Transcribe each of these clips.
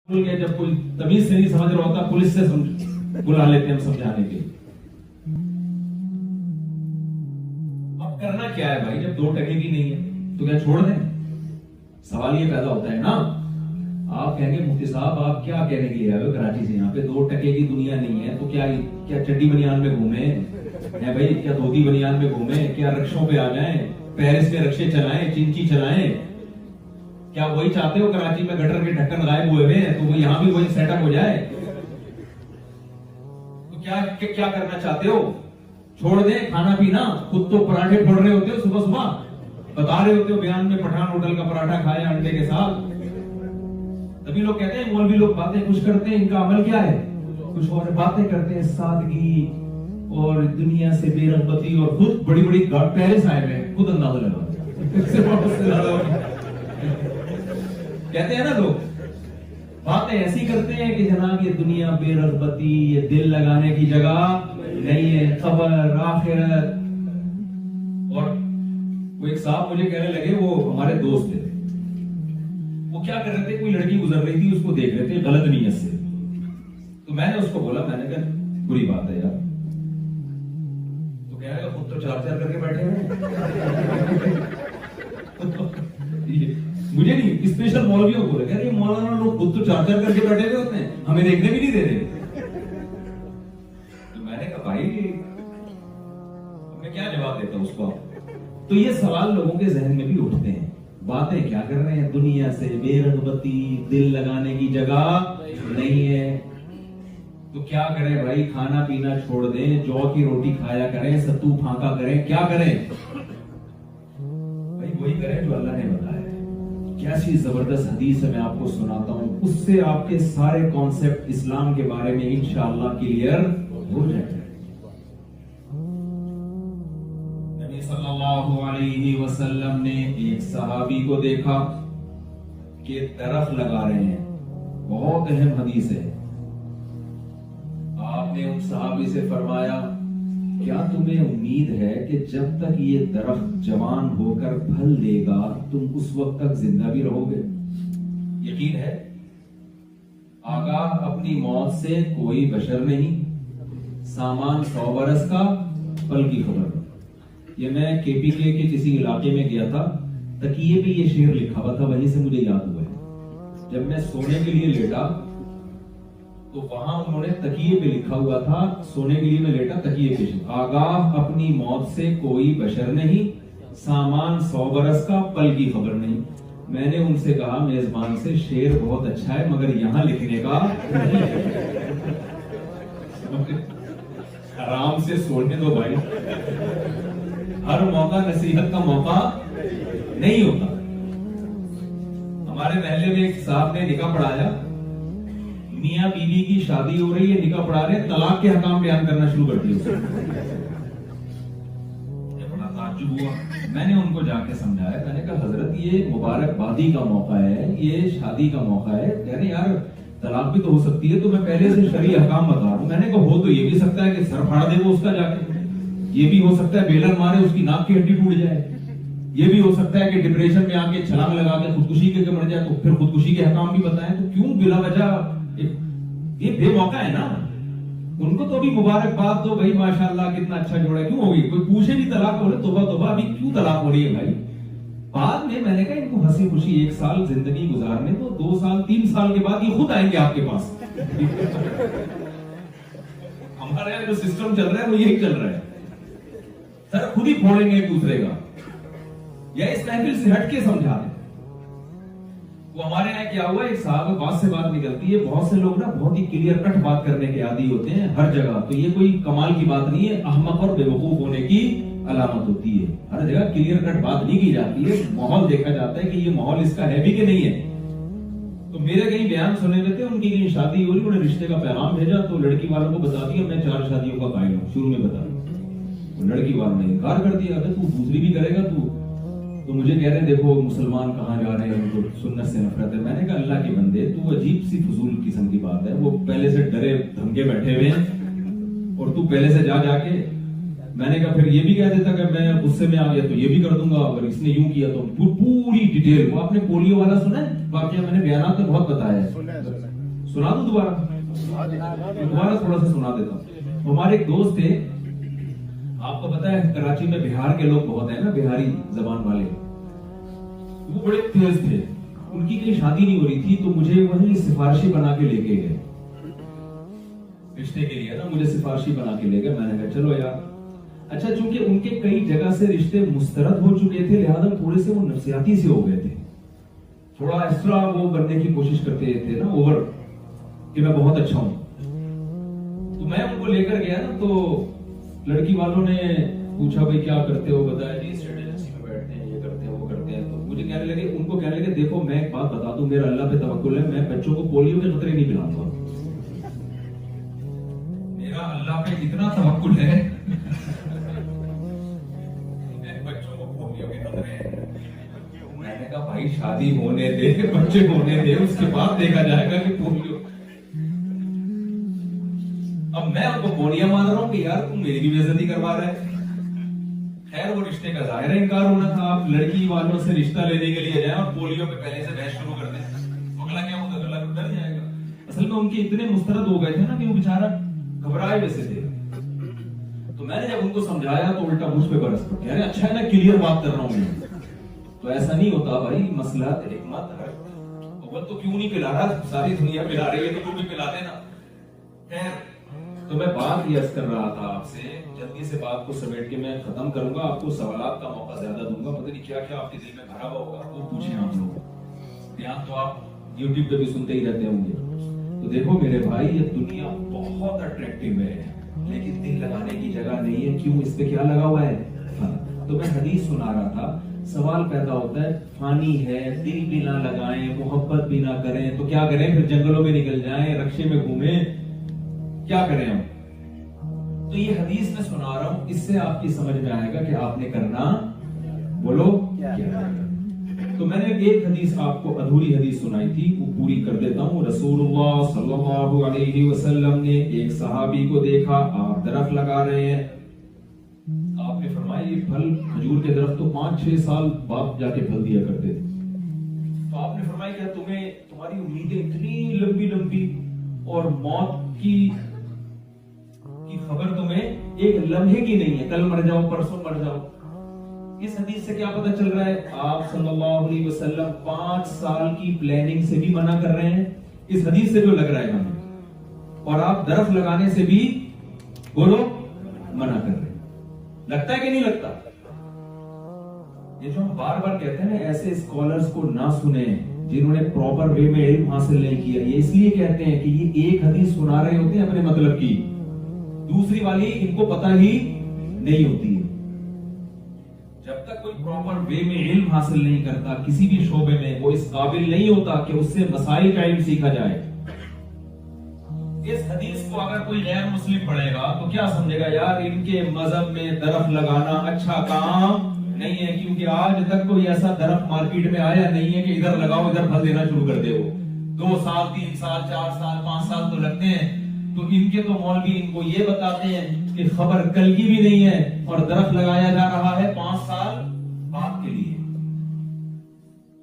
जब कोई तमीज से नहीं समझ रहा होता पुलिस से बुला लेते हैं हम समझाने के। अब करना क्या है भाई, जब 2 टके की नहीं है तो क्या छोड़ दें? सवाल ये पैदा होता है ना। आप कहेंगे मुफ्ती साहब आप क्या कहने के लिए आए हो कराची से, यहाँ पे 2 टके की दुनिया नहीं है तो क्या चड्डी बनियान में घूमे हैं भाई, क्या धोती बनियान में घूमे, क्या रक्षों पे आ जाएं, पेरिस में रक्षे चलाएं, चिंची चलाएं? क्या वही चाहते हो कराची में गटर के ढक्कन गायब हुए हैं तो वो यहाँ भी वही सेटअप हो जाए? तो क्या करना चाहते हो? छोड़ दें खाना पीना? खुद तो पराठे फोड़ रहे होते हो सुबह सुबह, बता रहे होते हो बयान में पठान होटल का पराठा खाया अंडे के साथ। तभी लोग कहते हैं मौलवी लोग बातें कुछ करते हैं, इनका अमल क्या है? कुछ और बातें करते हैं, सादगी और दुनिया से बेरगबती, और खुद बड़ी बड़ी पेरिस आए हुए, खुद अंदाजा लगा कहते हैं ना लोग, बातें ऐसी करते हैं कि जनाब ये दुनिया बेरगबती, ये दिल लगाने की जगह नहीं है, खबर आखिरत। और वो एक साहब मुझे कहने लगे, वो हमारे दोस्त थे, वो क्या कर रहे थे, कोई लड़की गुजर रही थी, उसको देख रहे थे गलत नीयत से। तो मैंने उसको बोला, मैंने कहा बुरी बात है यार। तो कह रहे खुद तो 4-4 करके बैठे हैं। मुझे नहीं, स्पेशल मौलवियों को बोले, ये मौलाना लोग खुद तो 4-4 करके बैठे हुए होते हैं, हमें देखने भी नहीं दे रहे। तो मैंने कहा भाई मैं क्या जवाब देता उसको? तो ये सवाल लोगों के जहन में भी उठते हैं, बातें क्या कर रहे हैं, दुनिया से बेरगबती, दिल लगाने की जगह नहीं है तो क्या करें भाई? खाना पीना छोड़ दें, जौ की रोटी खाया करें, सत्तू फांका करें, क्या करें भाई? वही करें जो अल्लाह ने बताया। कैसी जबरदस्त हदीस है, मैं आपको सुनाता हूं, उससे आपके सारे कॉन्सेप्ट इस्लाम के बारे में इंशाअल्लाह क्लियर हो जाएंगे। नबी सल्लल्लाहु अलैहि वसल्लम ने एक सहाबी को देखा कि दरख्त लगा रहे हैं, बहुत अहम हदीस है। आपने उन सहाबी से फरमाया, क्या तुम्हें उम्मीद है कि जब तक ये दरख्त जवान होकर फल देगा तुम उस वक्त तक जिंदा भी रहोगे? यकीन है आगाह अपनी मौत से कोई बशर नहीं, सामान 100 बरस का, फल की खबर। ये मैं केपीके के किसी इलाके में गया था, तकिए पे ये शेर लिखा हुआ था, वहीं से मुझे याद हुआ है। जब मैं सोने के लिए लेटा तो वहां उन्होंने तकिए पे लिखा हुआ था, सोने के लिए मैं लेटा तकिए पे, आगाह अपनी मौत से कोई बशर नहीं, सामान 100 बरस का, पल की खबर नहीं। मैंने उनसे कहा मेजबान से, शेर बहुत अच्छा है मगर यहां लिखने का आराम से सोने दो भाई, हर मौका नसीहत का मौका नहीं होता। हमारे महल्ले में एक साहब ने निकाह पढ़ाया, मियां बीवी की शादी हो रही है, निकाह पढ़ा रहे, तलाक के हकाम बयान करना शुरू कर दिया। बड़ा ताज्जुब हुआ। मैंने उनको जाके समझाया, मैंने कहा हजरत ये मुबारकबादी का मौका है, ये शादी का मौका है। कह रहे यार तलाक भी तो हो सकती है, तो मैं पहले से शरई हकाम बता रहा हूं। मैंने कहा हो तो ये भी सकता है कि सर फाड़ दे वो उसका जाके, ये भी हो सकता है बेलर मारे उसकी नाक की हड्डी टूट जाए, ये भी हो सकता है कि डिप्रेशन में आके छलांग लगा के खुदकुशी के मर जाए, तो फिर खुदकुशी के हकाम भी बताएं। तो क्यों बिला वजह, ये बेमौका है ना। उनको तो भी मुबारकबाद दो भाई, माशाल्लाह कितना अच्छा जोड़ा है, क्यों होगी? कोई पूछे भी तलाक हो रहे, तोबा तोबा, अभी क्यों तलाक हो रही है भाई? बाद में मैंने कहा इनको हंसी खुशी 1 साल जिंदगी गुजारने दो, 2 साल 3 साल के बाद ये खुद आएंगे आपके पास। हमारे यहाँ जो सिस्टम चल रहा है वो यही चल रहा है, सर खुद ही फोड़ेंगे एक दूसरे का, या इस महफिल से हटके समझा दें। वो हमारे यहाँ क्या हुआ, एक साहब बात से बात निकलती है, बहुत से लोग ना बहुत ही क्लियर कट बात करने के आदी होते हैं हर जगह। तो ये कोई कमाल की बात नहीं है, अहमक और बेवकूफ होने की अलामत होती है। हर जगह क्लियर कट बात नहीं की जाती है, माहौल देखा जाता है कि ये माहौल इसका है भी कि नहीं है। तो मेरे कहीं बयान सुने हुए थे, उनकी कहीं शादी हो रही, उन्होंने रिश्ते का पैगाम भेजा, तो लड़की वालों को बता दिया मैं 4 शादियों का कायल हूँ, शुरू में बता दिया। तो लड़की वालों ने इनकार कर दिया, तू दूसरी भी करेगा तू? तो मुझे कह रहे देखो मुसलमान कहाँ जा रहे हैं, उनको सुन्नत से नफरत है। मैंने कहा अल्लाह के बंदे, तू अजीब सी फजूल किस्म की बात है, वो पहले से डरे धमके बैठे हुए हैं और तू पहले से जाके, मैंने कहा फिर ये भी कह देता कि मैं गुस्से में आ गया तो ये भी कर दूंगा, अगर इसने यूं किया तो पूरी डिटेल। वो आपने पोलियो वाला सुना है वाकया, मैंने बयानात में बहुत बताया है। سنا دوں دوبارہ تھوڑا سا سنا دیتا ہوں. ہمارے ایک دوست تھے, آپ کو پتا ہے کراچی میں بہار کے لوگ بہت ہیں نا, بہاری زبان والے, وہ بڑے تیز تھے. ان کی کہیں شادی نہیں ہو رہی تھی تو مجھے وہیں سفارشی بنا کے لے کے گئے رشتے کے لیے نا, مجھے سفارشی بنا کے لے گئے. میں نے کہا چلو یار. اچھا چونکہ ان کے کئی جگہ سے رشتے مسترد ہو چکے تھے, لہذا تھوڑے سے وہ نفسیاتی سے ہو گئے تھے, تھوڑا اس طرح وہ بننے کی کوشش کرتے تھے نا, اوور کہ میں بہت اچھا ہوں. تو میں ان کو لے کر گیا نا, تو لڑکی والوں نے پوچھا بھائی کیا کرتے ہو, بتایا جی اسٹیٹ ایجنسی میں بیٹھتے ہیں, یہ کرتے ہیں وہ کرتے ہیں. تو مجھے کہنے لگے, ان کو کہنے لگے دیکھو میں ایک بات بتا دوں, میرا اللہ پہ توکل ہے, میں بچوں کو پولیو کے خطرے نہیں پلاتا, میرا اللہ پہ اتنا توکل ہے, بچوں کو پولیو کے خطرے. میں نے کہا بھائی شادی ہونے دے, بچے ہونے دے, اس کے بعد دیکھا جائے گا کہ پولیو. اب میں ان کو پونیاں مان رہا ہوں کہ یار تم میری بھی بے عزتی کروا رہے ہیں. خیر وہ رشتے کا ظاہر انکار ہونا تھا. آپ لڑکی والوں سے رشتہ لینے کے لیے جائیں اور پولیو پہ پہلے سے بحث شروع کر دیں, اگلا کیا ہوگا, اگلا ڈر جائے گا. اصل میں ان کے اتنے مسترد ہو گئے تھے نا کہ وہ بیچارہ گھبرائے ویسے تھے. تو میں نے جب ان کو سمجھایا تو الٹا مجھ پہ برس پڑ گیا, اچھا ہے نا کلیئر بات کر رہا ہوں میں. تو ایسا نہیں ہوتا بھائی, مسئلہ حکمت ہے. اول تو کیوں نہیں پلا رہا, ساری دنیا پلا رہی ہے تو بھی پلا دینا. خیر تو میں بات یہ عرض کر رہا تھا آپ سے, جلدی سے بات کو سمیٹ کے میں ختم کروں گا, آپ کو سوالات کا موقع زیادہ دوں گا. پتہ نہیں کیا کیا آپ کے دل میں بھرا ہوا ہوگا, وہ پوچھیں آپ لوگ. یہاں تو آپ یوٹیوب پہ بھی سنتے ہی رہتے ہوں گے. تو دیکھو میرے بھائی, یہ دنیا بہت اٹریکٹیو ہے لیکن دل لگانے کی جگہ نہیں ہے. کیوں, اس پہ کیا لگا ہوا ہے, تو میں حدیث سنا رہا تھا. سوال پیدا ہوتا ہے, فانی ہے, دل بھی نہ لگائیں, محبت بھی نہ کریں تو کیا کریں, پھر جنگلوں میں نکل جائیں, رکشے میں گھومیں, کیا کریں ہم. تو یہ حدیث میں سنا رہا ہوں, اس سے آپ کی سمجھ میں آئے گا کہ آپ نے کرنا, بولو کیا. تو میں نے ایک حدیث آپ کو ادھوری حدیث سنائی تھی, وہ پوری کر دیتا ہوں. رسول اللہ صلی اللہ علیہ وسلم نے ایک صحابی کو دیکھا, آپ درخت لگا رہے ہیں. آپ نے فرمایا یہ پھل, کھجور کے درخت تو 5-6 سال بعد جا کے پھل دیا کرتے تھے. تو آپ نے فرمایا کہ تمہیں تمہاری امیدیں اتنی لمبی لمبی اور موت کی خبر تمہیں ایک لمحے کی نہیں ہے, کل مر جاؤ پرسوں مر جاؤ. اس حدیث سے کیا پتہ چل رہا ہے, آپ صلی اللہ علیہ وسلم 5 سال کی پلاننگ سے بھی منع کر رہے ہیں, اس حدیث سے جو لگ رہا ہے ہمیں, اور آپ درخت لگانے سے بھی بولو منع کر رہے ہیں. لگتا ہے کہ نہیں لگتا؟ یہ جو ہم بار بار کہتے ہیں نا, ایسے اسکالرز کو نہ سنیں جنہوں نے پراپر وے میں علم حاصل نہیں کیا. یہ اس لیے کہتے ہیں کہ یہ ایک حدیث سنا رہے ہوتے ہیں اپنے مطلب کی, دوسری والی ان کو پتہ ہی نہیں ہوتی ہے. جب تک کوئی پراپر وے میں علم حاصل نہیں کرتا کسی بھی شعبے میں, وہ اس قابل نہیں ہوتا کہ اس سے مسائل کا علم سیکھا جائے. اس حدیث کو اگر کوئی غیر مسلم پڑھے گا تو کیا سمجھے گا, یار ان کے مذہب میں درخت لگانا اچھا کام نہیں ہے, کیونکہ آج تک کوئی ایسا درخت مارکیٹ میں آیا نہیں ہے کہ ادھر لگاؤ ادھر پھل دینا شروع کر دے. وہ 2 سال 3 سال 4 سال 5 سال تو لگتے ہیں. تو ان کے تو مولوی ان کو یہ بتاتے ہیں کہ خبر کل کی بھی نہیں ہے اور درخت لگایا جا رہا ہے 5 سال بعد کے لیے.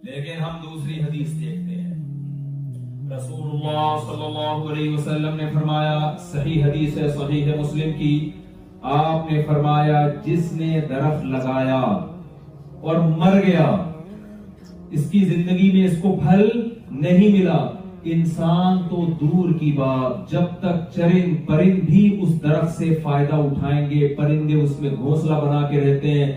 لیکن ہم دوسری حدیث دیکھتے ہیں, رسول اللہ صلی اللہ علیہ وسلم نے فرمایا, صحیح حدیث ہے صحیح مسلم کی, آپ نے فرمایا جس نے درخت لگایا اور مر گیا, اس کی زندگی میں اس کو پھل نہیں ملا, انسان تو دور کی بات, جب تک چرند پرند بھی اس درخت سے فائدہ اٹھائیں گے, پرندے اس میں گھونسلہ بنا کے رہتے ہیں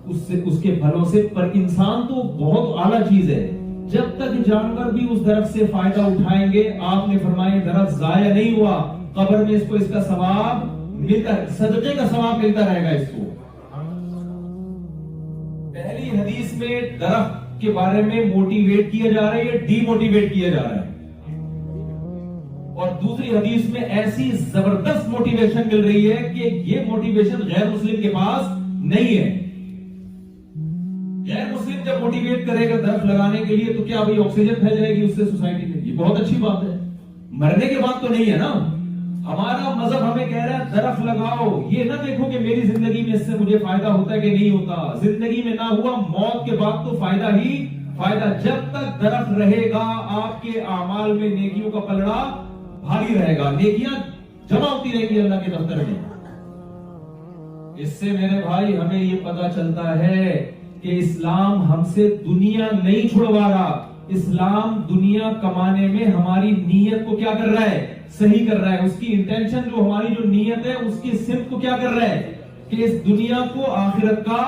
اس کے پھلوں سے, پر انسان تو بہت اعلیٰ چیز ہے, جب تک جانور بھی اس درخت سے فائدہ اٹھائیں گے, آپ نے فرمایا درخت ضائع نہیں ہوا, قبر میں اس کو اس کا ثواب ملتا, صدقے کا ثواب ملتا رہے گا اس کو. پہلی حدیث میں درخت کے بارے میں موٹیویٹ کیا جا رہا ہے, یہ ڈی موٹیویٹ کیا جا رہا ہے, اور دوسری حدیث میں ایسی زبردست موٹیویشن مل رہی ہے کہ یہ موٹیویشن غیر مسلم کے پاس نہیں ہے. غیر مسلم جب موٹیویٹ کرے گا درخت لگانے کے لیے تو کیا بھئی آکسیجن پھیل جائے گی اس سے سوسائٹی میں, یہ بہت اچھی بات ہے. مرنے کے بعد تو نہیں ہے نا. ہمارا مذہب ہمیں کہہ رہا ہے درخت لگاؤ, یہ نہ دیکھو کہ میری زندگی میں اس سے مجھے فائدہ ہوتا ہے کہ نہیں ہوتا, زندگی میں نہ ہوا موت کے بعد تو فائدہ ہی فائدہ جب تک درخت رہے گا آپ کے اعمال میں نیکیوں کا پلڑا بھاری رہے گا, نیکیاں جمع ہوتی رہیں گی اللہ کے دفتر میں. اس سے میرے بھائی ہمیں یہ پتا چلتا ہے کہ اسلام ہم سے دنیا نہیں چھڑوا رہا, اسلام دنیا کمانے میں ہماری نیت کو کیا کر رہا ہے, صحیح کر رہا ہے. اس کی انٹینشن جو ہماری جو نیت ہے اس کی سمت کو کیا کر رہا ہے کہ اس دنیا کو آخرت کا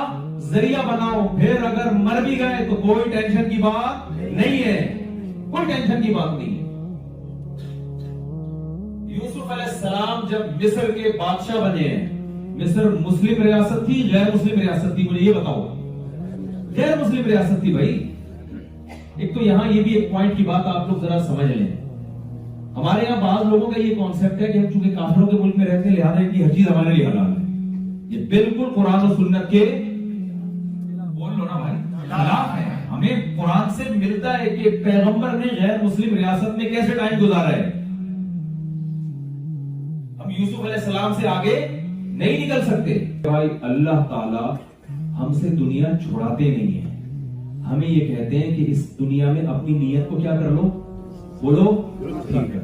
ذریعہ بناؤ. پھر اگر مر بھی گئے تو کوئی ٹینشن کی بات نہیں ہے, کوئی ٹینشن کی بات نہیں ہے. یوسف علیہ السلام جب مصر کے بادشاہ بنے ہیں, مصر مسلم ریاست تھی غیر مسلم ریاست تھی, مجھے یہ بتاؤ. غیر مسلم ریاست تھی بھائی. ایک تو یہاں یہ بھی ایک پوائنٹ کی بات آپ لوگ ذرا سمجھ لیں. ہمارے یہاں بعض لوگوں کا یہ کانسیپٹ ہے کہ ہم چونکہ کافروں کے ملک میں رہتے ہیں لہٰذا ان کی ہر چیز ہمارے لیے حلال ہے. یہ بالکل قرآن و سنت کے بول لو نا بھائی خلاف ہے. ہمیں قرآن سے ملتا ہے کہ پیغمبر نے غیر مسلم ریاست میں کیسے ٹائم گزارا ہے. ہم یوسف علیہ السلام سے آگے نہیں نکل سکتے. بھائی اللہ تعالی ہم سے دنیا چھوڑاتے نہیں ہیں, ہمیں یہ کہتے ہیں کہ اس دنیا میں اپنی نیت کو کیا کر لو, بولو ٹھیک ہے.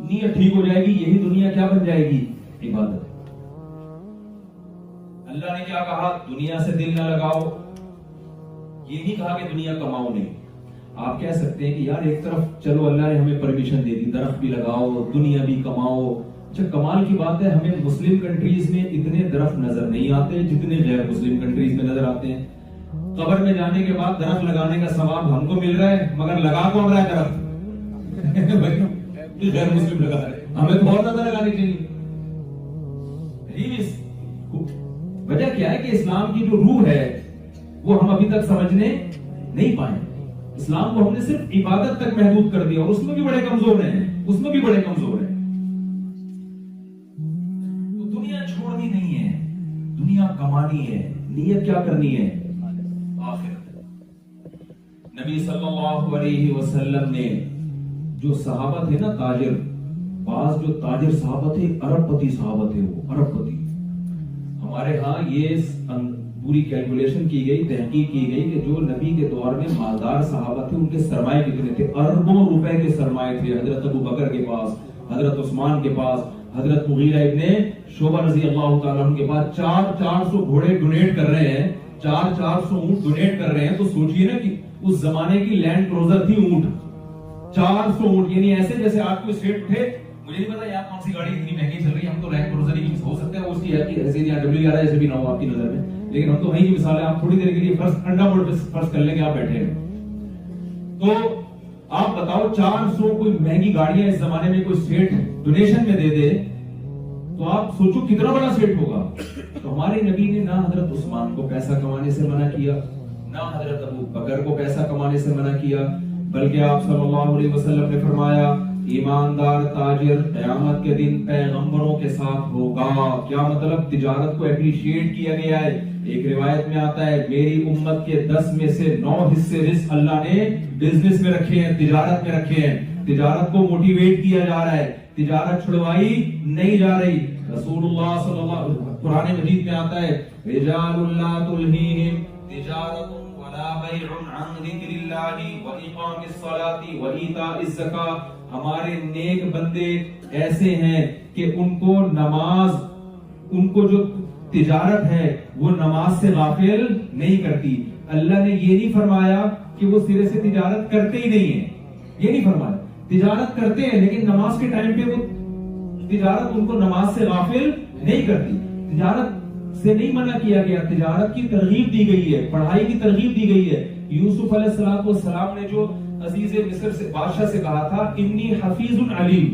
نیت ٹھیک ہو جائے گی, یہی دنیا کیا بن جائے گی, عبادت. اللہ نے کیا کہا, دنیا سے دل نہ لگاؤ. یہ نہیں کہا کہ دنیا کماؤ نہیں. آپ کہہ سکتے ہیں کہ یار ایک طرف چلو اللہ نے ہمیں پرمیشن دے دی, درخت بھی لگاؤ, دنیا بھی کماؤ. اچھا کمال کی بات ہے ہمیں مسلم کنٹریز میں اتنے درخت نظر نہیں آتے جتنے غیر مسلم کنٹریز میں نظر آتے ہیں. قبر میں جانے کے بعد درخت لگانے کا ثواب ہم کو مل رہا ہے, مگر لگا کون رہا ہے درخت؟ غیر مسلم لگا رہے. ہمیں تو اور زیادہ لگانے چاہیے. وجہ کیا ہے کہ اسلام کی جو روح ہے وہ ہم ابھی تک سمجھنے نہیں پائے. اسلام کو ہم نے صرف عبادت تک محدود کر دیا اور اس میں بھی بڑے کمزور ہیں, اس میں بھی بڑے کمزور ہیں. تو دنیا چھوڑنی نہیں ہے, دنیا کمانی ہے. نیت کیا کرنی ہے, آخرت. نبی صلی اللہ علیہ وسلم نے جو صحابہ تھے نا تاجر, بعض جو تاجر صحابہ تھے ارب پتی صحابہ تھے, وہ ارب پتی. ہمارے ہاں یہ پوری کیلکولیشن کی گئی, تحقیق کی گئی کہ جو نبی کے دور میں مالدار صحابہ تھے ان کے سرمایے کتنے تھے, اربوں روپے کے سرمایے تھے. حضرت ابو بکر کے پاس, حضرت عثمان کے پاس, حضرت مغیرہ ابن شعبہ رضی اللہ تعالیٰ عنہ کے پاس 400 گھوڑے ڈونیٹ کر رہے ہیں, 400 اونٹ ڈونیٹ کر رہے ہیں. تو سوچئے نا کہ اس زمانے کی لینڈ کروزر تھی اونٹ, 400 اونٹ. یعنی ایسے جیسے آپ کو اسٹیٹ اٹھے, مجھے نہیں پتا یہاں کون سی گاڑی اتنی مہنگی چل رہی ہے, ہم تو لینڈ کروزر ہی ہو سکتے ہیں, اس کی حیثیت یا WR ایسے بھی نہ ہو آپ کی نظر میں, لیکن ہم تو وہیں کی مثال ہے. آپ تھوڑی دیر کے لیے انڈا موڈ پہ فرض کر لیں کہ آپ بیٹھے ہیں, تو آپ بتاؤ 400 کوئی مہنگی گاڑیاں اس زمانے میں کوئی اسٹیٹ ڈونیشن میں دے دے تو آپ سوچو کتنا بڑا اسٹیٹ ہوگا. تو ہمارے نبی نے نہ حضرت عثمان کو پیسہ کمانے سے منع کیا, نہ حضرت ابو بکر کو پیسہ کمانے سے منع کیا, بلکہ آپ صلی اللہ علیہ وسلم نے فرمایا ایماندار تاجر قیامت کے دن پیغمبروں کے ساتھ ہوگا. کیا مطلب, تجارت کو اپریشیٹ کیا گیا ہے. ایک روایت میں آتا ہے میری امت کے 10 میں سے 9 حصے رزق اللہ نے بزنس میں رکھے ہیں, تجارت میں رکھے ہیں. تجارت کو موٹیویٹ کیا جا رہا ہے, تجارت چھڑوائی نہیں جا رہی. رسول اللہ صلی اللہ علیہ وسلم قرآن مجید میں آتا ہے رجال لا تلہیہم تجارت ولا بیع عن ذکر اللہ واقام الصلاۃ وایتاء الزکاۃ. ہمارے نیک بندے ایسے ہیں کہ ان کو نماز, ان کو جو تجارت ہے وہ نماز سے غافل نہیں کرتی. اللہ نے یہ نہیں فرمایا کہ وہ سرے سے تجارت کرتے ہی نہیں ہیں, یہ نہیں فرمایا. تجارت کرتے ہیں لیکن نماز کے ٹائم پہ وہ تجارت ان کو نماز سے غافل نہیں کرتی. تجارت سے نہیں منع کیا گیا, تجارت کی ترغیب دی گئی ہے, پڑھائی کی ترغیب دی گئی ہے. یوسف علیہ السلام نے جو عزیز مصر سے بادشاہ سے کہا تھا انی حفیظ علیم,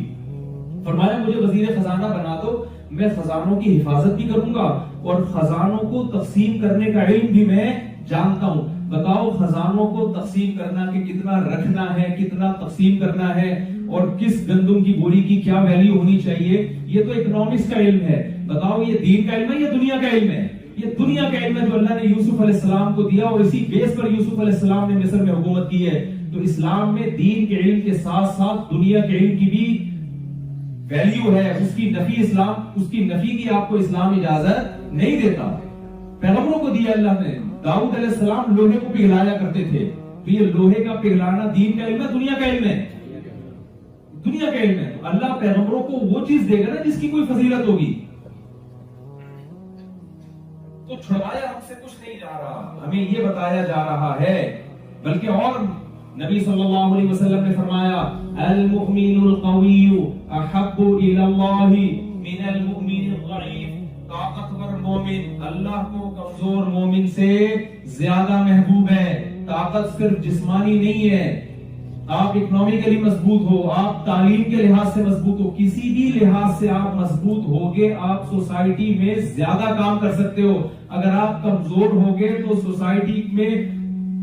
فرمایا مجھے وزیر خزانہ بنا دو, میں خزانوں کی حفاظت بھی کروں گا اور خزانوں کو تقسیم کرنے کا علم بھی میں جانتا ہوں. بتاؤ خزانوں کو تقسیم کرنا کہ کتنا رکھنا ہے, کتنا تقسیم کرنا ہے, اور کس گندم کی بوری کی کیا ویلیو ہونی چاہیے, یہ تو اکنامکس کا علم ہے. بتاؤ یہ دین کا علم ہے یا دنیا کا علم ہے؟ یہ دنیا کا علم ہے جو اللہ نے یوسف علیہ السلام کو دیا, اور اسی بیس پر یوسف علیہ السلام نے مصر میں حکومت کی ہے. تو اسلام میں دین کے علم کے ساتھ ساتھ دنیا کے علم کی بھی ویلیو ہے. اس کی نفی کی آپ کو اسلام اجازت نہیں دیتا. پیغمبروں کو دیا اللہ نے, दाऊद अलैहिस्सलाम लोहे को पिघलाया करते थे, तो ये लोहे का पिघलाना दीन का इल्म है, दुनिया का इल्म है? दुनिया का इल्म है। तो अल्लाह पैगंबरों को वो चीज देगा ना जिसकी कोई फजीलत होगी। तो छुड़वाया हमसे कुछ नहीं जा रहा, हमें ये बताया जा रहा है, बल्कि और नबी सल्लल्लाहु अलैहि वसल्लम ने फरमाया, अल मुमिनुल कविय्यु अहब्बु इलल्लाहि मिनल मुमिनिल ज़ईफ। ताकतवर मोमिन अल्लाह को कमजोर मोमिन से ज्यादा महबूब है। ताकत सिर्फ जिस्मानी नहीं है, आप इकोनॉमिकली मजबूत हो, आप तालीम के लिहाज से मजबूत हो, किसी भी लिहाज से आप मजबूत होगे, आप सोसाइटी में ज्यादा काम कर सकते हो। अगर आप कमजोर होगे तो सोसाइटी में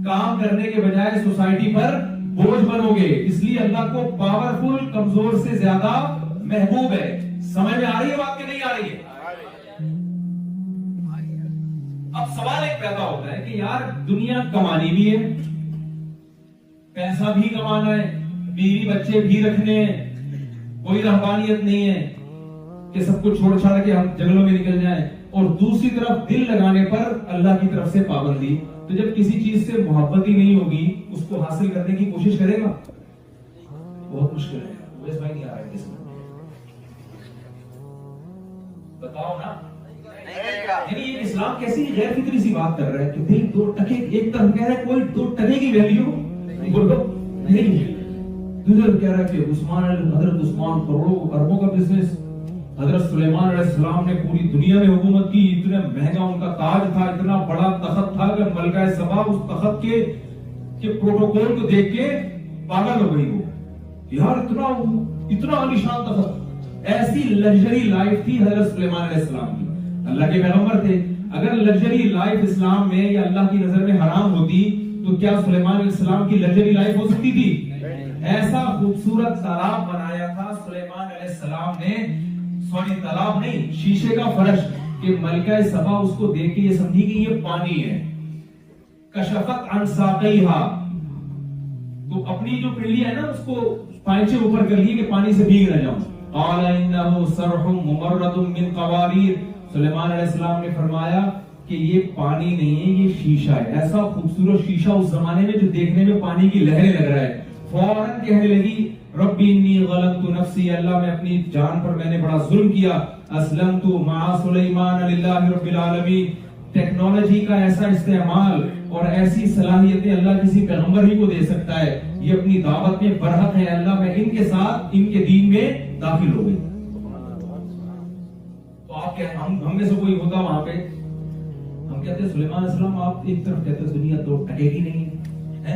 काम करने के बजाय सोसाइटी पर बोझ बनोगे। इसलिए अल्लाह को पावरफुल कमजोर से ज्यादा महबूब है। समझ में आ रही है बात कि नहीं आ रही है? अब सवाल एक पैदा होता है कि यार दुनिया कमानी भी है, पैसा भी कमाना है, बीवी बच्चे भी रखने हैं, कोई रहबानियत नहीं है कि सब कुछ छोड़ छाड़ के हम जंगलों में निकल जाएं, और दूसरी तरफ दिल लगाने पर अल्लाह की तरफ से पाबंदी। तो जब किसी चीज से मोहब्बत ही नहीं होगी, उसको हासिल करने की कोशिश करेगा, बहुत मुश्किल है। वैसे भाई नहीं आ रहा है किसमें, बताओ ना। यानी ये इस्लाम कैसी गैर फिक्री सी बात कर रहा है कि दिल 2 टके, एक तरफ कह रहा है कोई 2 टके की वैल्यू बोलो नहीं, दूसरा कह रहा है कि हजरत उस्मान करोड़ों अरबों का बिजनेस, हजरत सुलेमान अलैहिस्सलाम ने पूरी दुनिया में हुकूमत की, इतना महंगा उनका ताज था, इतना बड़ा तख्त था कि मलका सबा उस तख्त के प्रोटोकॉल को देख के पागल हो गई वो, यार इतना आलीशान तख्त। ऐसी लग्जरी लाइफ थी हजरत सुलेमान अलैहिस्सलाम की, अल्लाह के पैगंबर थे। अगर लग्जरी लाइफ इस्लाम में या अल्लाह की नजर में हराम होती तो क्या सुलेमान अलैहिस्सलाम की लग्जरी लाइफ हो सकती थी? ऐसा खूबसूरत तालाब बनाया था सुलेमान अलैहिस्सलाम ने, सॉरी तालाब नहीं, शीशे का फर्श, कि मलका सबा उसको देख के ये समझी कि ये पानी है। कशफत अन साक़ैहा, तो अपनी जो पिंडली है ना उसको पांचे ऊपर कर लिए कि पानी से भीग न जाऊं। क़ाला इन्नहु सरहुम मुमर्रदुम मिन क़वारीर, सुलेमान अलैहिस्सलाम ने फरमाया कि ये पानी नहीं है, ये शीशा है। ऐसा खूबसूरत शीशा उस जमाने में जो देखने में पानी की लहरें लग रहा है। फौरन कहने लगी, रब्बी इन्नी ग़लब्तु नफ्सी, अल्लाह मैं अपनी जान पर मैंने बड़ा जुल्म किया। अस्लमतु मआ सुलेमान लिल्लाहि रब्बिल आलमीन। टेक्नोलॉजी का ऐसा इस्तेमाल और ऐसी सलाहियतें अल्लाह किसी पैगंबर ही को दे सकता है। ये अपनी दावत में बरहक है, अल्लाह मैं इनके साथ इनके दीन में दाखिल हो गई। तो आप क्या, हम में से कोई होता वहां पे, हम कहते हैं सुलेमान अलैहिस्सलाम, आप एक तरफ कहते हैं दुनिया 2 टके की नहीं है,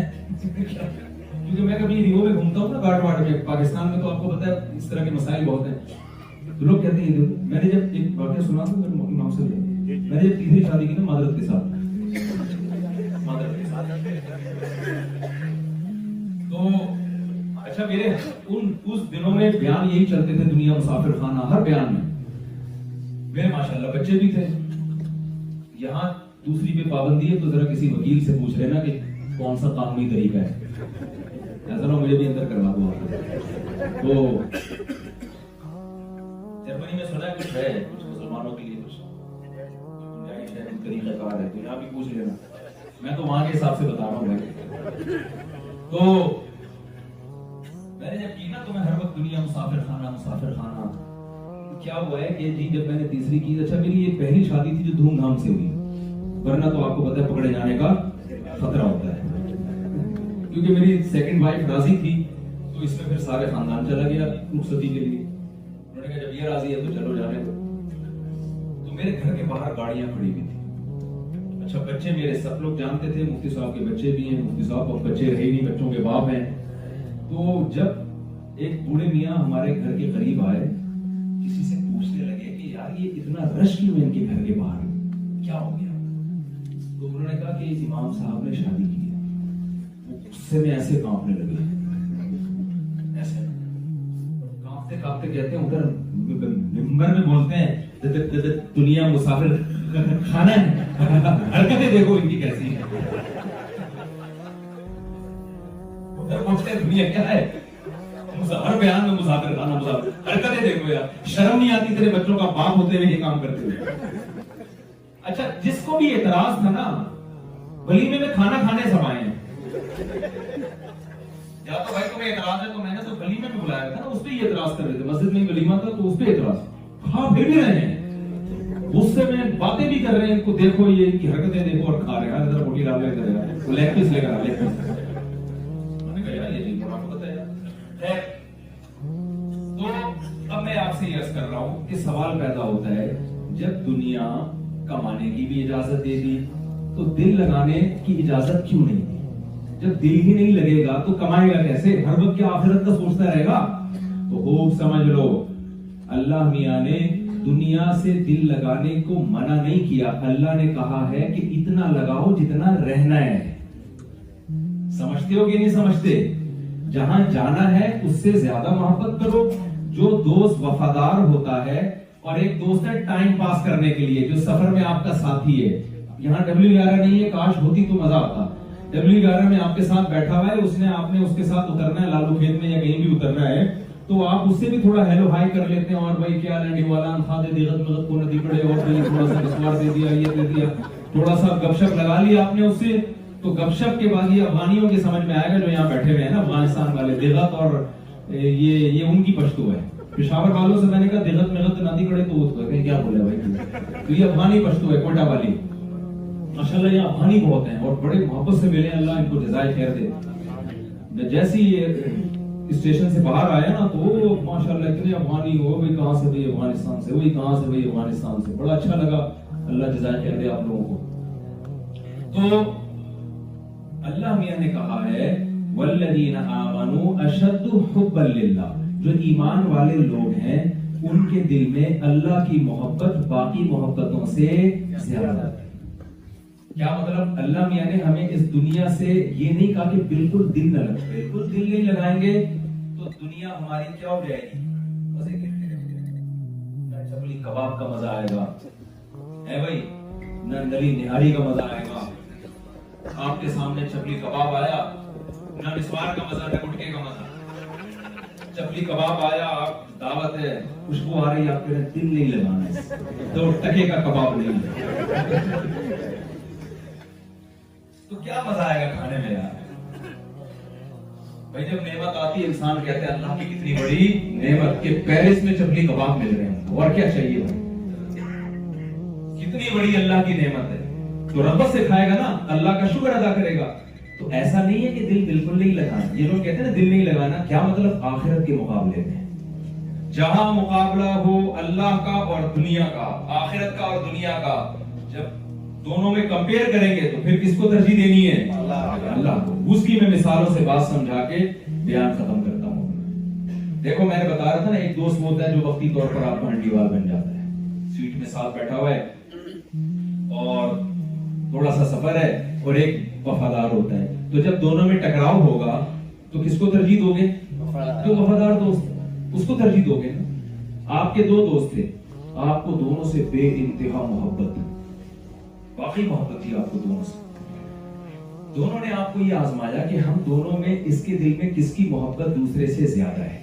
क्योंकि मैं कभी रियो में घूमता हूँ ना, गार्ड में, पाकिस्तान में तो आपको पता है इस तरह के मसाइल बहुत हैं। तो लोग कहते हैं, मैंने जब एक वाक़या सुना था मेरे इमाम से, मैंने जब तीसरी शादी की ना मादरत के साथ, तो अच्छा मेरे उस दिनों में बयान यही चलते थे, दुनिया मुसाफिर खाना, हर बयान में मेरे माशाल्लाह बच्चे भी थे। यहाँ दूसरी पे पाबंदी है तो जरा किसी वकील से पूछ लेना कि कौन सा कानूनी तरीका है, ऐसा ना मुझे भी अंदर करवा दो। तो जर्मनी में सुना है कुछ है, कुछ मुसलमानों के लिए कुछ गुंजाइश है, कुछ तरीकाकार है, तो यहाँ भी पूछ लेना। मैं तो वहां के हिसाब से बता रहा हूँ भाई। तो मैंने जब की ना, तो मैं हर वक्त दुनिया मुसाफिर खाना। क्या हुआ है कि जी जब मैंने तीसरी की, अच्छा मेरी ये पहली शादी थी जो धूमधाम से हुई, वरना तो आपको पता है पकड़े जाने का खतरा होता है। क्योंकि मेरी सेकंड वाइफ राजी थी, तो इसमें फिर सारे खानदान चला गया रुखसती के लिए। उन्होंने कहा जब ये राजी है तो चलो जाने दो। तो मेरे घर के बाहर गाड़ियां खड़ी हुई थी। अच्छा बच्चे मेरे सब लोग जानते थे, मुफ्ती साहब के बच्चे भी हैं, मुफ्ती साहब अब बच्चे रहे नहीं, बच्चों के बाप हैं। तो जब एक बूढ़े मियाँ हमारे घर के करीब आए, किसी से पूछने लगे कि यार ये इतना रश क्यों है इनके घर के बाहर, क्या हो गया? तो उन्होंने कहा कि इमाम साहब ने शादी की है। वो गुस्से में ऐसे कांपने लगे, ऐसे कांपते कांपते कहते हैं, उधर मिंबर में बोलते हैं दुनिया मुसाफिर खाना है, हरकतें देखो इनकी कैसी है। उधर बोलते हैं दुनिया क्या है, हर बयान में मुसाफिर खाना, मुसाफिर हरकतें देखो यार, शर्म नहीं आती तेरे बच्चों का बाप होते हुए ये काम करते हुए। अच्छा जिसको भी एतराज था ना, वलीमे में खाना खाने सब आए हैं। या तो भाई तुम्हें एतराज है, तो मैंने तो वलीमे में बुलाया था ना, उस पर ही एतराज कर रहे थे। मस्जिद में वलीमा था तो उस पर एतराज, खा फिर भी रहे हैं, गुस्से में बातें भी कर रहे हैं। इनको देखो, ये इनकी हरकतें देखो, और खा रहे हैं। इधर रोटी डाल लेकर यार, लेग पीस लेकर आ, लेग पीस। मैंने कहा यार ये नहीं मुनाफत है यार। तो अब मैं आपसे ये अर्ज कर रहा हूं कि सवाल पैदा होता है, जब दुनिया कमाने की भी इजाजत दे दी तो दिल लगाने की इजाजत क्यों नहीं दी? जब दिल ही नहीं लगेगा तो कमाएगा कैसे? हर वक्त क्या आखिरत का सोचता रहेगा? तो खूब समझ लो, अल्लाह मियां ने दुनिया से दिल लगाने को मना नहीं किया। अल्लाह ने कहा है कि इतना लगाओ जितना रहना है। समझते हो कि नहीं समझते? जहां जाना है उससे ज्यादा मोहब्बत करो। जो दोस्त वफादार होता है, और एक दोस्त है टाइम पास करने के लिए, जो सफर में आपका साथी है। यहाँ W11 नहीं है, काश होती तो मजा आता। W11 में आपके साथ बैठा हुआ है, आपने उसके साथ उतरना है, लालू खेत में या कहीं भी उतरना है, तो आप उससे भी थोड़ा हेलो हाई कर लेते हैं। और भाई क्या लड़ी वाला खादे दिगत मगत को नदी पड़े, और भाई थोड़ा सा मिसवार दे दिया, ये दे दिया, थोड़ा सा गपशप लगा लिया आपने उससे। तो गपशप के बाद ये अफगानियों के समझ में आएगा, जो यहाँ बैठे हुए हैं ना अफगानिस्तान वाले, दिगत और ये उनकी पश्तो है। पेशावर वालों से मैंने कहा दिगत मेगत नदी पड़े, तो क्या बोले भाई, तो ये अफगानी पश्तो है, कोयटा वाली। माशाल्लाह ये अफगानी बहुत हैं और बड़े मोहब्बत से मिले, अल्लाह इनको जज़ाए खैर दे। जैसे स्टेशन से बाहर आया ना, तो माशाल्लाह इतने अफगानी हो, भाई कहां से? भाई अफगानिस्तान से। वही कहां से? भाई अफगानिस्तान से। बड़ा अच्छा लगा, अल्लाह जज़ाए खैर दे आप लोगों को। तो अल्लाह मियां ने कहा है, वल्लज़ीना आमनू अशद्दु हुब्बन लिल्लाह, जो ईमान वाले लोग हैं उनके दिल में अल्लाह की मोहब्बत बाकी मोहब्बतों से ज्यादा है। क्या मतलब? अल्लाह मियां ने हमें इस दुनिया से ये नहीं कहा कि बिल्कुल दिल न लगे। बिल्कुल दिल नहीं लगाएंगे तो दुनिया हमारी क्या हो जाएगी? मजे के चपली कबाब का मजा आएगा, है भाई, नंदली निहारी का मजा आएगा। आपके सामने चपली कबाब आया, ना मिसवार का मजा, ना गुटके का मजा। चपली कबाब आया, दावत है, खुशबू आ रही, आपके दिल नहीं लगाना है, तो टके का कबाब नहीं है। तो क्या मजा आएगा खाने में यार? भाई जब नेमत आती है, इंसान कहते हैं अल्लाह की कितनी बड़ी नेमत के पेरिस में चपली कबाब मिल रहे हैं, और क्या चाहिए भाई? कितनी बड़ी अल्लाह की नेमत है। तो रब्बत से खाएगा ना, अल्लाह का शुक्र अदा करेगा। तो ऐसा नहीं है कि दिल बिल्कुल नहीं लगाना। ये लोग कहते हैं ना दिल नहीं लगाना, क्या मतलब? आखिरत के मुकाबले में जहां मुकाबला हो अल्लाह का और दुनिया का, आखिरत का और दुनिया का, जब दोनों में कंपेयर करेंगे तो फिर किसको तरजीह देनी है? अल्लाह को। उसकी मैं मिसालों से बात समझा के बयान खत्म करता हूँ। देखो मैंने बता रहा था ना, एक दोस्त होता है जो वक्ती तौर पर आपका हंडीवाल बन जाता है, सीट में साथ बैठा हुआ है और थोड़ा सा सफर है, और एक वफादार होता है। तो जब दोनों में टकराव होगा तो किसको तरजीह दोगे? जो वफादार दोस्त, उसको तरजीह दोगे ना। आपके दो दोस्त थे, आपको दोनों से बेइंतहा मोहब्बत, बाकी मोहब्बत थी आपको दोनों से। दोनों ने आपको ये आजमाया कि हम दोनों में, इसके दिल में किसकी मोहब्बत दूसरे से ज्यादा है।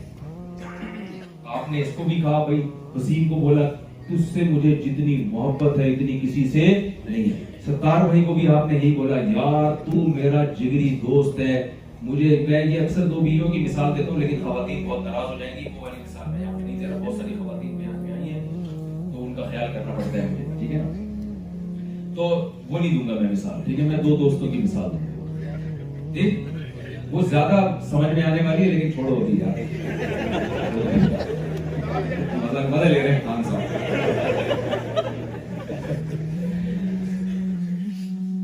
आपने इसको भी कहा, भाई वसीम को बोला तुझसे मुझे जितनी मोहब्बत है इतनी किसी से नहीं है। सत्तार भाई को भी आपने यही बोला, यार तू मेरा जिगरी दोस्त है। मुझे, मैं ये अक्सर दो बीवियों की मिसाल देता हूँ, लेकिन खवातीन बहुत नाराज हो जाएंगी, वो वाली मिसाल मैं यहाँ नहीं दे रहा। बहुत सारी खवातीन में आई है तो उनका ख्याल करना पड़ता है मुझे, ठीक है ना? तो वो नहीं दूंगा मैं मिसाल, ठीक है? मैं दो दोस्तों की मिसाल दूंगा, ठीक? वो ज्यादा समझ में आने वाली है, लेकिन छोड़ो होती यार, मजा ले रहे हैं खान साहब।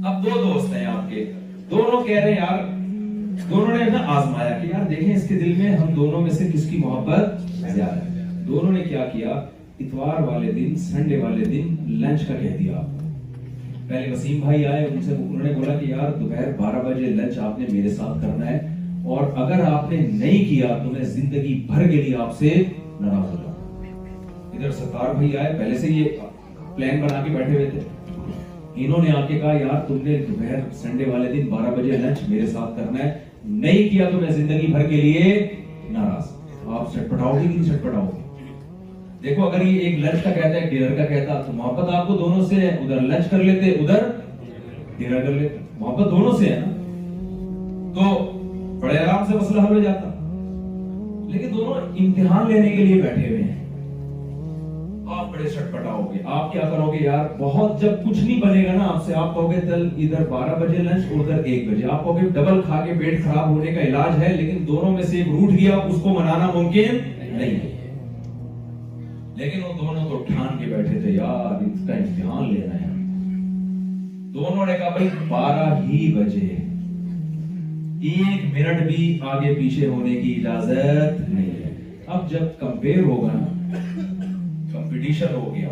अब दो दोस्त हैं आपके, दोनों कह रहे हैं यार, दोनों ने ना आजमाया कि यार देखें इसके दिल में हम दोनों में से किसकी मोहब्बत ज्यादा है। दोनों ने क्या किया, इतवार वाले दिन, संडे वाले दिन लंच का कह दिया। पहले वसीम भाई आए, उन्होंने बोला कि यार दोपहर 12 बजे लंच आपने मेरे साथ करना है, और अगर आपने नहीं किया तो मैं जिंदगी भर के लिए आपसे नाराज हो जाऊंगा। इधर सत्तार भाई आए, पहले से ये प्लान बना के बैठे हुए थे। इन्होंने आके कहा यार तुमने दोपहर संडे वाले दिन 12 बजे लंच मेरे साथ करना है, नहीं किया तो मैं जिंदगी भर के लिए नाराज। आप छटपटाओगे कि नहीं छटपटाओगे? देखो अगर ये एक लंच का कहता है, डिनर का कहता, तो मोहब्बत आपको दोनों से है, उधर लंच कर लेते, उधर डिनर कर लेते। मोहब्बत दोनों से है ना, तो बड़े आराम से मसला हल हो जाता। लेकिन दोनों इम्तिहान लेने के लिए बैठे हुए हैं। आप बड़े छटपटाओगे, आप क्या करोगे यार, बहुत जब कुछ नहीं बनेगा ना आपसे, आप कहोगे चल इधर 12 बजे लंच, उधर 1 बजे, आप कहोगे डबल खा के पेट खराब होने का इलाज है, लेकिन दोनों में से एक रूठ गया, उसको मनाना मुमकिन नहीं है। लेकिन वो दोनों तो ठान के बैठे थे यार इसका इम्तिहान लेना है। दोनों ने कहा भाई 12 ही बजे, 1 मिनट भी आगे पीछे होने की इजाजत नहीं है। अब जब कंपेयर होगा ना, कंपटीशन हो गया,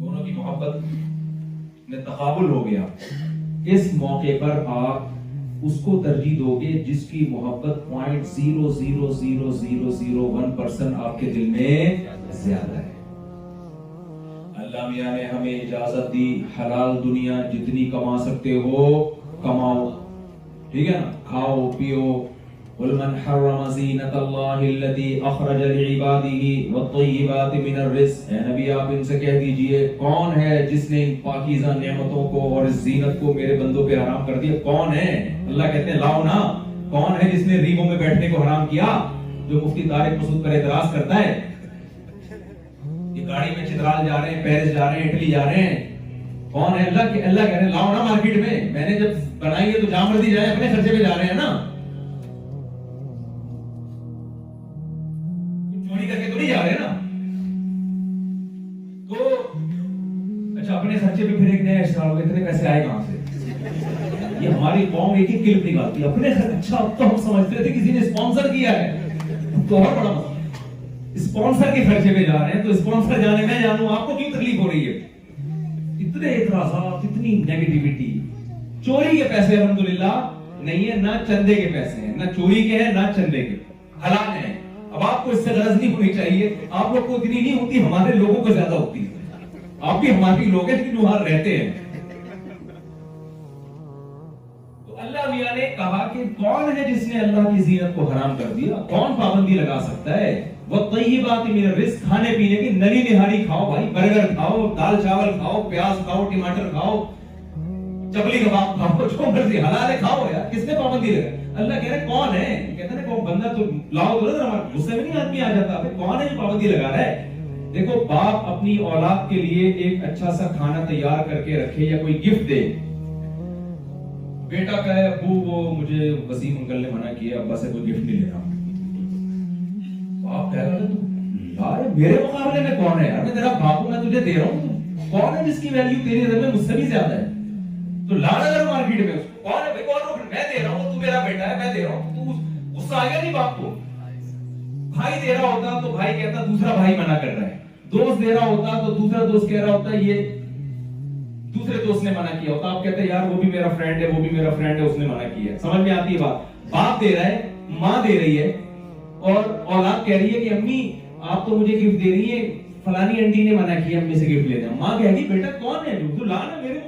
दोनों की मोहब्बत में तकाबुल हो गया, इस मौके पर आप उसको तरजीह दोगे जिसकी मोहब्बत 0.00001% आपके दिल में ज्यादा है। अल्लाह मियां ने हमें इजाजत दी, हलाल दुनिया जितनी कमा सकते हो कमाओ, ठीक है ना, खाओ पियो। कुल मन हर्रम ज़ीनतल्लाहि अल्लती अखरज लिइबादिही वत्तय्यिबाति मिनर रिज़्क़। ऐ नबी आप इनसे कह दीजिए कौन है जिसने इन पाकीज़ा नेमतों को और इस जीनत को मेरे बंदों पे हराम कर दिया, कौन है? अल्लाह कहते हैं लाओ ना, कौन है जिसने रीबों में बैठने को हराम किया? जो मुफ्ती तारिक मसूद पर एतराज करता है, ये गाड़ी में चित्राल जा रहे हैं, पेरिस जा रहे हैं, इटली जा रहे हैं, कौन है? अल्लाह कह रहे हैं लाओ ना मार्केट में, मैंने जब बनाई है तो जहां मर्जी जाए, अपने खर्चे पे जा रहे हैं ना, चोरी करके तो नहीं जा रहे हैं ना। तो अच्छा अपने खर्चे पे फिर एक नया स्टार हो, इतने पैसे आए कहां से? ये हमारी कौम एक ही क्लिप निकालती है अपने खर्चे। अच्छा अब तो हम समझते थे किसी ने स्पॉन्सर किया है, तो और बड़ा मसला, स्पॉन्सर के खर्चे पे जा रहे हैं, तो स्पॉन्सर जाने में जानू आपको क्यों तकलीफ हो रही है? इतने इतराज़ात, इतनी नेगेटिविटी। चोरी के पैसे अल्हम्दुलिल्लाह नहीं है, ना चंदे के पैसे हैं, ना चोरी के हैं ना चंदे के, हलाल हैं। अब आपको इससे गरज नहीं होनी चाहिए, आप लोग को इतनी नहीं होती, हमारे लोगों को ज्यादा होती है। आप भी हमारे लोग हैं लेकिन वहां रहते हैं। तो अल्लाह मियां ने कहा कि कौन है जिसने अल्लाह की जीनत को हराम कर दिया, कौन पाबंदी लगा सकता है? वत्तय्यिबाति मिनर रिज़्क़, खाने पीने की नली निहारी खाओ भाई, बर्गर खाओ, दाल चावल खाओ, प्याज खाओ, टमाटर खाओ, चपली कबाब खाओ, जो मर्जी हलाल है खाओ यार, किसने पाबंदी लगा? अल्लाह कह रहे कौन है? कहता है कौन बंदा तो लाओ, तो हमारे गुस्से में नहीं आदमी आ जाता, भाई कौन है जो पाबंदी लगा रहा है? देखो बाप अपनी औलाद के लिए एक अच्छा सा खाना तैयार करके रखे या कोई गिफ्ट दे, बेटा कहे अब्बू वो मुझे वसीम अंकल ने मना किया, अब्बा से कोई गिफ्ट नहीं लेना, बाप कहेगा तू यार मेरे मुकाबले में कौन है यार, मैं तेरा बाप हूं, मैं तुझे दे रहा हूं, कौन है जिसकी वैल्यू तेरी नजर में मुझसे भी ज्यादा है? तो लाना अगर मार्केट में उसको, कौन है भाई, कौन है? मैं दे रहा हूं, तू मेरा बेटा है, मैं दे रहा हूं, तू गुस्सा आएगा नहीं बाप को? भाई दे रहा होता तो भाई कहता दूसरा भाई मना कर रहा है, दोस्त दे रहा होता तो दूसरा दोस्त कह रहा होता ये दूसरे दोस्त ने मना किया होता, आप कहते यार वो भी मेरा फ्रेंड है, वो भी मेरा फ्रेंड है, उसने मना किया। समझ में आती है बात? बाप दे रहा है, माँ दे रही है, और औलाद कह रही है कि अम्मी आप तो मुझे गिफ्ट दे रही है, फलानी आंटी ने मना किया अम्मी से गिफ्ट लेना। माँ कहेगी बेटा कौन है जो, तू ला ना मेरे